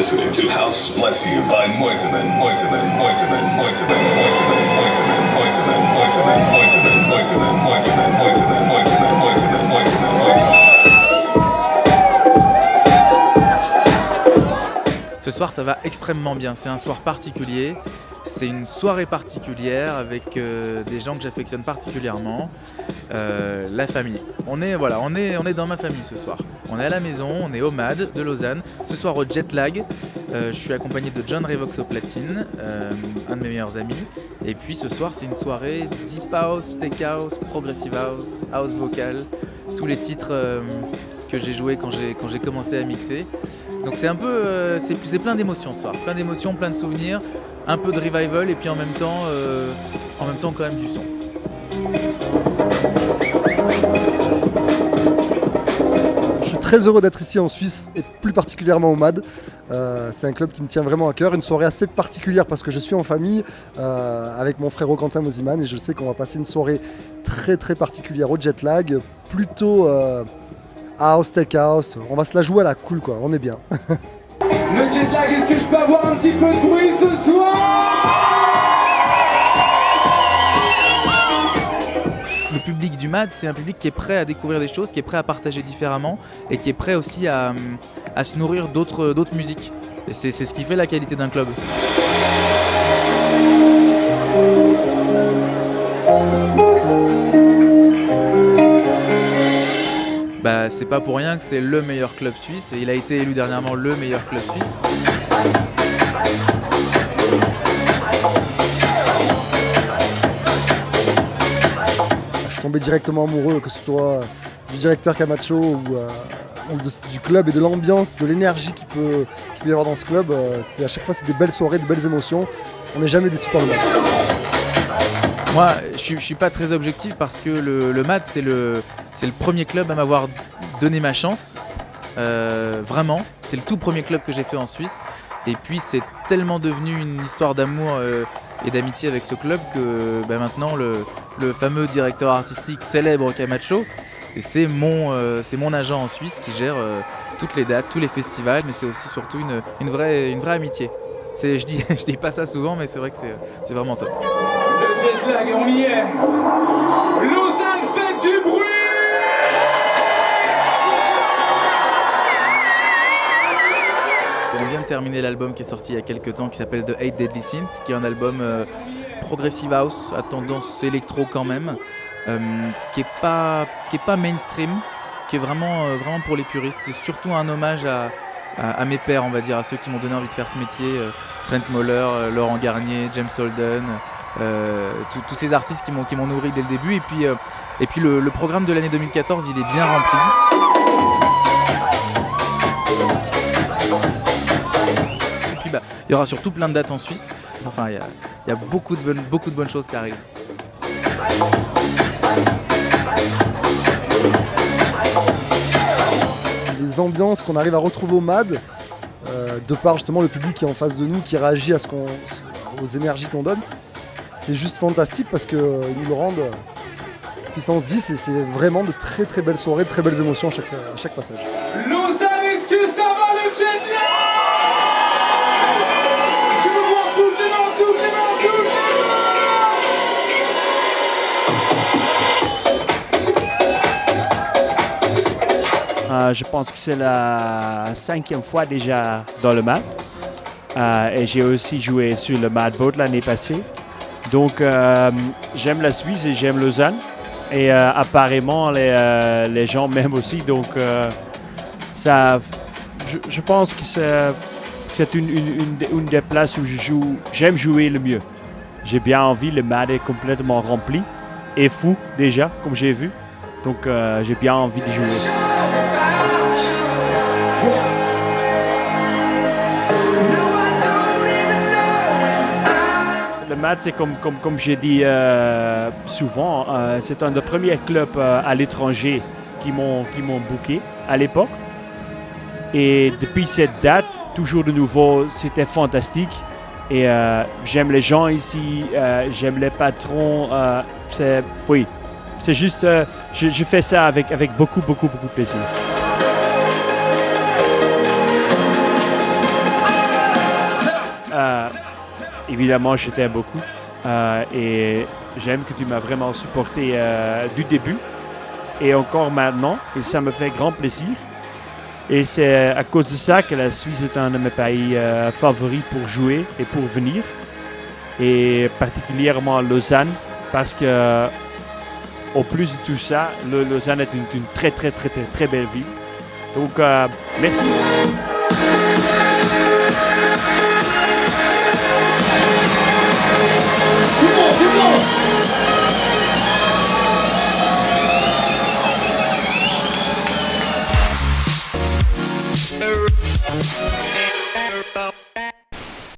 listening to House Bless You by Moiseman, Moiseman, Moiseman, Moiseman, Moiseman, Moiseman, Moiseman, Moiseman, Moiseman, Moiseman, Moiseman, Moiseman, Moiseman, Moiseman, Moiseman, Moiseman. Ce soir, ça va extrêmement bien. C'est un soir particulier. C'est une soirée particulière avec des gens que j'affectionne particulièrement. La famille. On est dans ma famille ce soir. On est à la maison, on est au MAD de Lausanne. Ce soir au Jet Lag. Je suis accompagné de John Revox au platine, un de mes meilleurs amis. Et puis ce soir, c'est une soirée deep house, tech house, progressive house, house vocal. Tous les titres que j'ai joués quand j'ai commencé à mixer. Donc c'est un peu, c'est plein d'émotions ce soir, plein d'émotions, plein de souvenirs, un peu de revival et puis en même temps quand même du son. Je suis très heureux d'être ici en Suisse et plus particulièrement au MAD. C'est un club qui me tient vraiment à cœur, une soirée assez particulière parce que je suis en famille avec mon frère Quentin Mosiman et je sais qu'on va passer une soirée très très particulière au Jet Lag, plutôt house, tech house, on va se la jouer à la cool quoi, on est bien. Le Jet Lag, est-ce que je peux avoir un petit peu de bruit ce soir? Le public du MAD, c'est un public qui est prêt à découvrir des choses, qui est prêt à partager différemment et qui est prêt aussi à se nourrir d'autres musiques. Et c'est ce qui fait la qualité d'un club. C'est pas pour rien que c'est le meilleur club suisse et il a été élu dernièrement le meilleur club suisse. Je suis tombé directement amoureux, que ce soit du directeur Camacho ou du club et de l'ambiance, de l'énergie qu'il peut y avoir dans ce club. À chaque fois, c'est des belles soirées, de belles émotions. On n'est jamais déçus par le MAD. Moi, je suis pas très objectif parce que le MAD, c'est le premier club à m'avoir donné ma chance. Vraiment, c'est le tout premier club que j'ai fait en Suisse. Et puis, c'est tellement devenu une histoire d'amour et d'amitié avec ce club que maintenant, le fameux directeur artistique célèbre Camacho, c'est mon agent en Suisse qui gère toutes les dates, tous les festivals, mais c'est aussi surtout une vraie amitié. Je dis pas ça souvent, mais c'est vrai que c'est vraiment top. Le Jet Lag, on y est. Lausanne fait du bruit. On vient de terminer l'album qui est sorti il y a quelques temps qui s'appelle The 8 Deadly Sins, qui est un album progressive house à tendance électro quand même, qui est pas mainstream, qui est vraiment pour les puristes. C'est surtout un hommage à mes pères, on va dire, à ceux qui m'ont donné envie de faire ce métier, Trent Moller, Laurent Garnier, James Holden, tous ces artistes qui m'ont nourri dès le début. Et puis le programme de l'année 2014, il est bien rempli. Et puis il y aura surtout plein de dates en Suisse. Enfin, il y a beaucoup de bonnes choses qui arrivent. Les ambiances qu'on arrive à retrouver au MAD, de par justement le public qui est en face de nous, qui réagit aux énergies qu'on donne, c'est juste fantastique parce qu'ils nous le rendent puissance 10 et c'est vraiment de très très belles soirées, de très belles émotions à chaque passage. Lausanne, est-ce que ça va le Jet Lag? Je veux voir toutes les mains, toutes les mains, toutes les Je pense que c'est la 5e fois déjà dans le MAD. Et j'ai aussi joué sur le MAD Boat l'année passée. Donc j'aime la Suisse et j'aime Lausanne. Et apparemment les gens m'aiment aussi. Donc je pense que c'est une des places où j'aime jouer le mieux. J'ai bien envie, le MAD est complètement rempli et fou déjà, comme j'ai vu. Donc j'ai bien envie de jouer. Le MAD, c'est comme j'ai dit souvent, c'est un des premiers clubs à l'étranger qui m'ont booké à l'époque. Et depuis cette date, toujours de nouveau, c'était fantastique. Et j'aime les gens ici, j'aime les patrons. C'est juste, je fais ça avec beaucoup de plaisir. évidemment, je t'aime beaucoup. Et j'aime que tu m'as vraiment supporté du début et encore maintenant. Et ça me fait grand plaisir. Et c'est à cause de ça que la Suisse est un de mes pays favoris pour jouer et pour venir. Et particulièrement Lausanne, parce que au plus de tout ça, Lausanne est une très belle ville. Donc, merci.